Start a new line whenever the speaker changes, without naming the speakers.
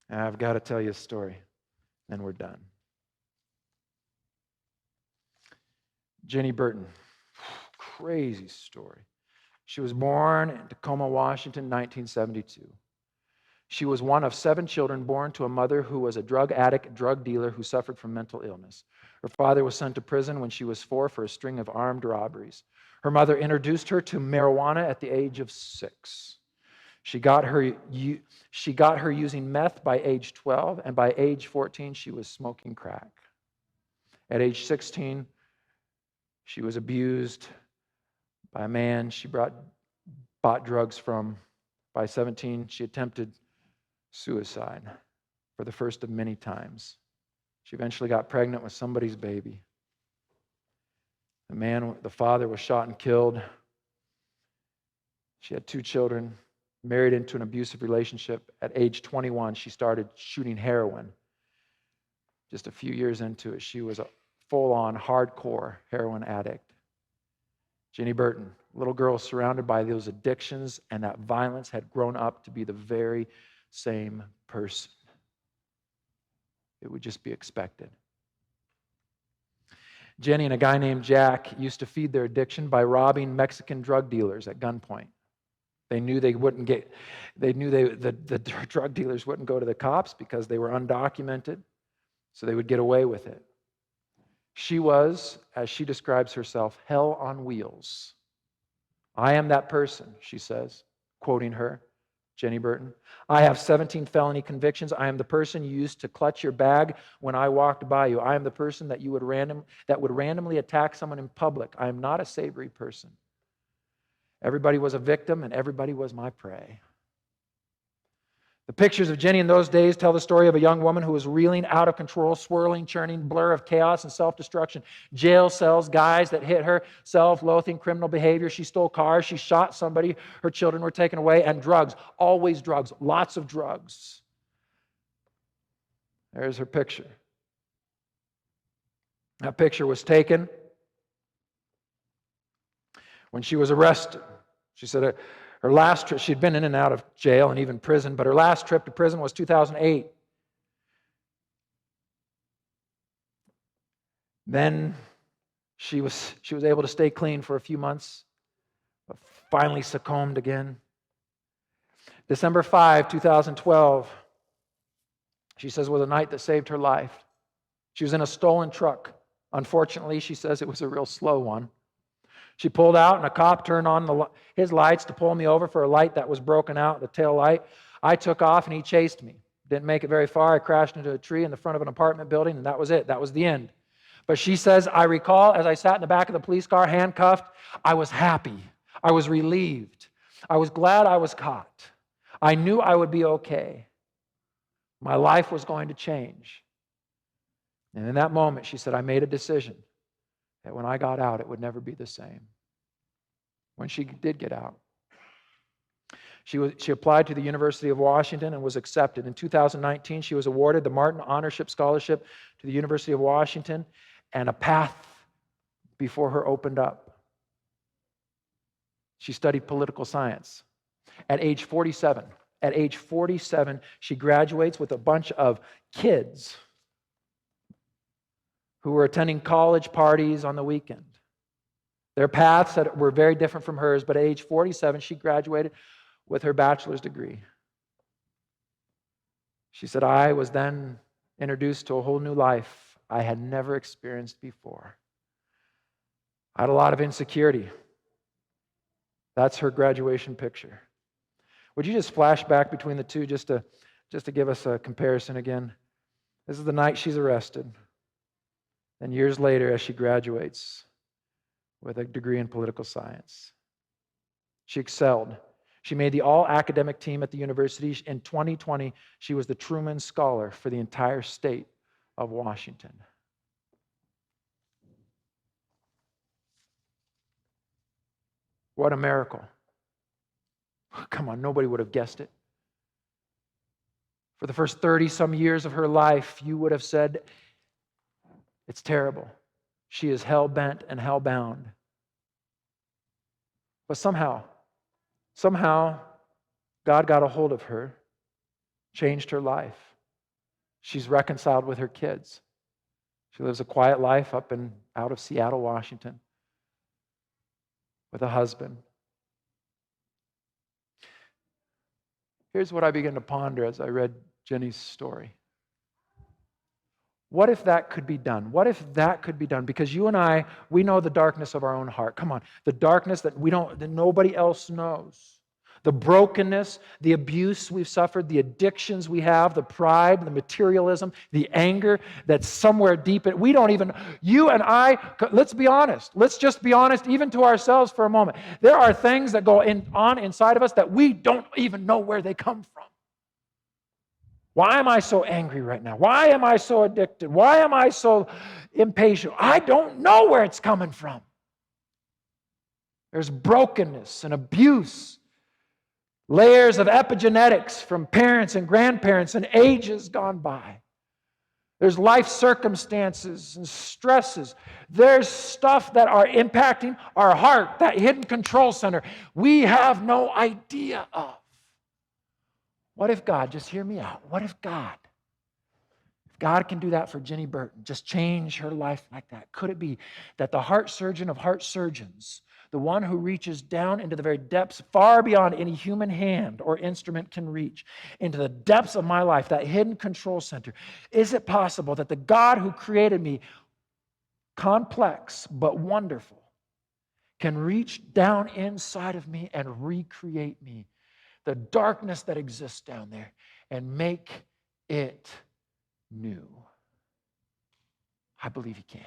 And I've got to tell you a story, then we're done. Jenny Burton, crazy story. She was born in Tacoma, Washington, 1972. She was one of 7 children born to a mother who was a drug addict, drug dealer who suffered from mental illness. Her father was sent to prison when she was 4 for a string of armed robberies. Her mother introduced her to marijuana at the age of 6. She got her using meth by age 12, and by age 14, she was smoking crack. At age 16, she was abused by a man she bought drugs from. By 17, she attempted suicide for the first of many times. She eventually got pregnant with somebody's baby. The father was shot and killed. She had 2 children, married into an abusive relationship. At age 21, she started shooting heroin. Just a few years into it, she was a full-on, hardcore heroin addict. Jenny Burton, little girl surrounded by those addictions and that violence, had grown up to be the very same person. It would just be expected. Jenny and a guy named Jack used to feed their addiction by robbing Mexican drug dealers at gunpoint. They knew the drug dealers wouldn't go to the cops because they were undocumented, so they would get away with it. She was, as she describes herself, hell on wheels. I am that person, she says, quoting her, Jenny Burton. I have 17 felony convictions. I am the person you used to clutch your bag when I walked by you. I am the person that would randomly attack someone in public. I am not a savory person. Everybody was a victim and everybody was my prey. The pictures of Jenny in those days tell the story of a young woman who was reeling out of control, swirling, churning, blur of chaos and self-destruction. Jail cells, guys that hit her, self-loathing, criminal behavior. She stole cars, she shot somebody, her children were taken away, and drugs. Always drugs, lots of drugs. There's her picture. That picture was taken when she was arrested. She said her last trip, she'd been in and out of jail and even prison, but her last trip to prison was 2008. Then she was able to stay clean for a few months, but finally succumbed again. December 5, 2012, she says, was a night that saved her life. She was in a stolen truck. Unfortunately, she says it was a real slow one. She pulled out, and a cop turned on his lights to pull me over for a light that was broken out, the tail light. I took off, and he chased me. Didn't make it very far. I crashed into a tree in the front of an apartment building, and that was it. That was the end. But she says, I recall as I sat in the back of the police car, handcuffed, I was happy. I was relieved. I was glad I was caught. I knew I would be okay. My life was going to change. And in that moment, she said, I made a decision that when I got out, it would never be the same. When she did get out, she applied to the University of Washington and was accepted. In 2019, she was awarded the Martin Honorship Scholarship to the University of Washington, and a path before her opened up. She studied political science. At age 47, she graduates with a bunch of kids who were attending college parties on the weekend. Their paths were very different from hers, but at age 47, she graduated with her bachelor's degree. She said, I was then introduced to a whole new life I had never experienced before. I had a lot of insecurity. That's her graduation picture. Would you just flash back between the two just to give us a comparison again? This is the night she's arrested. And years later, as she graduates with a degree in political science, she excelled. She made the all-academic team at the university. In 2020, she was the Truman Scholar for the entire state of Washington. What a miracle. Come on, nobody would have guessed it. For the first 30-some years of her life, you would have said, it's terrible. She is hell-bent and hell-bound. But somehow, God got a hold of her, changed her life. She's reconciled with her kids. She lives a quiet life up and out of Seattle, Washington, with a husband. Here's what I began to ponder as I read Jenny's story. What if that could be done? What if that could be done? Because you and I, we know the darkness of our own heart. Come on, the darkness that nobody else knows. The brokenness, the abuse we've suffered, the addictions we have, the pride, the materialism, the anger that's somewhere deep in. We don't even, you and I, let's be honest. Let's just be honest even to ourselves for a moment. There are things that go on inside of us that we don't even know where they come from. Why am I so angry right now? Why am I so addicted? Why am I so impatient? I don't know where it's coming from. There's brokenness and abuse, layers of epigenetics from parents and grandparents and ages gone by. There's life circumstances and stresses. There's stuff that are impacting our heart, that hidden control center we have no idea of. What if God, just hear me out, what if God can do that for Jenny Burton, just change her life like that? Could it be that the heart surgeon of heart surgeons, the one who reaches down into the very depths, far beyond any human hand or instrument can reach, into the depths of my life, that hidden control center, is it possible that the God who created me, complex but wonderful, can reach down inside of me and recreate me, the darkness that exists down there, and make it new? I believe He can.